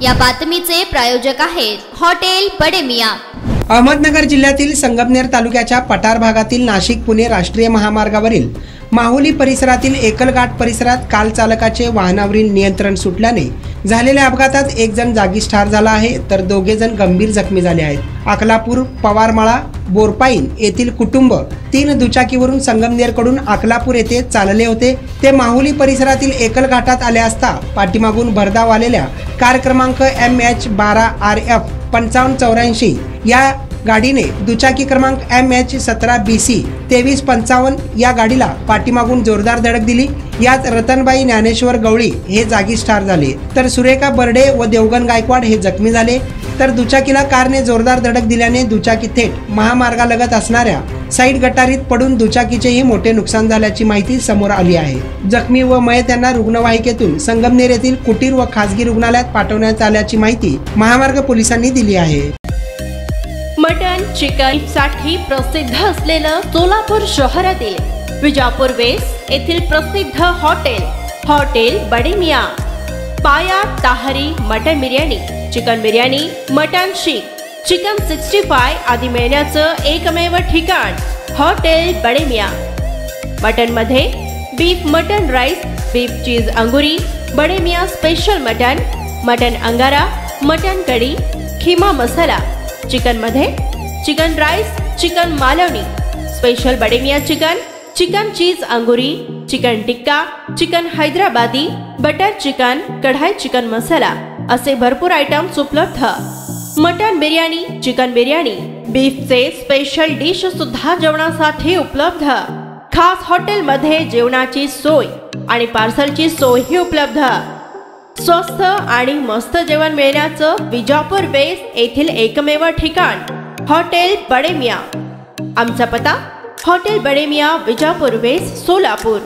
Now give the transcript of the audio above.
या बातमीचे प्रायोजक आहेत हॉटेल बडे मियां। अहमदनगर जिल्ह्यातील संगमनेर तालुक्याच्या पठार भागातील नाशिक पुणे राष्ट्रीय महामार्गावरील माहुली परिसरातील एकलघाट परिसरात काल चालकाचे वाहनावरील नियंत्रण सुटल्याने झालेल्या अपघातात एक जण जागीच ठार झाला आहे, तर दोघे जण गंभीर जखमी झाले आहेत। अकलापूर, पवारमाळा, बोरपाईन येथील कुटुंब 3 दुचाकीवरून संगमनेरकडून अकलापूर येथे चालले होते। ते माहुली परिसरातील एकलघाटात आले असता पाठीमागून भरधाव आलेल्या कार क्रमांक MH12RF 5584 या गाडीने दुचाकी क्रमांक MH17BC 2355 या गाडीला पाठीमागून जोरदार धडक दिली। यात रतनबाई ज्ञानेश्वर गवळी हे जागीच ठार झाले, तर सुरेखा बर्डे व देवगण गायकवाड हे जखमी झाले। तर दुचाकीला कारने जोरदार धडक दिल्याने दुचाकी थेट महामार्गालगत असणाऱ्या साईड गटारीत पडून दुचाकीचेही मोठे नुकसान झाल्याची माहिती समोर आली आहे। जखमी व मयत यांना रुग्णवाहिकेतून संगमनेर येथील कुटीर व खासगी रुग्णालयात पाठवण्यात आल्याची माहिती महामार्ग पोलिसांनी दिली आहे। मटन चिकन साठी प्रसिद्ध असलेलं सोलापूर शहरातील विजापूर वेस्ट येथील प्रसिद्ध हॉटेल बडे मियां। पाया ताहरी mutton biryani, chicken biryani, mutton शीख, चिकन 65 आदी मिळण्याचं एकमेव ठिकाण हॉटेल बडे मियां। मटन मध्ये beef mutton rice, beef cheese अंगुरी, बडे मियां स्पेशल मटन अंगारा, मटन कढी, खीमा मसाला। चिकन मध्ये chicken rice, chicken Malvani, special Bade Miyan chicken cheese अंगुरी, chicken tikka, chicken Hyderabadi, butter chicken, कढाई चिकन मसाला असे भरपूर आयटम्स उपलब्ध। मटन बिर्याणी, चिकन बिर्याणी, बीफचे स्पेशल डिश सुद्धा जेवणासाठी उपलब्ध। खास हॉटेल मध्ये जेवणाची सोय आणि पार्सलची सोयही उपलब्ध। स्वस्त आणि मस्त जेवण मिळण्याचं विजापूर वेस्ट येथील एकमेव ठिकाण हॉटेल बडे मियां। आमचा पत्ता हॉटेल बडे मियां, विजापूर वेस्ट, सोलापूर।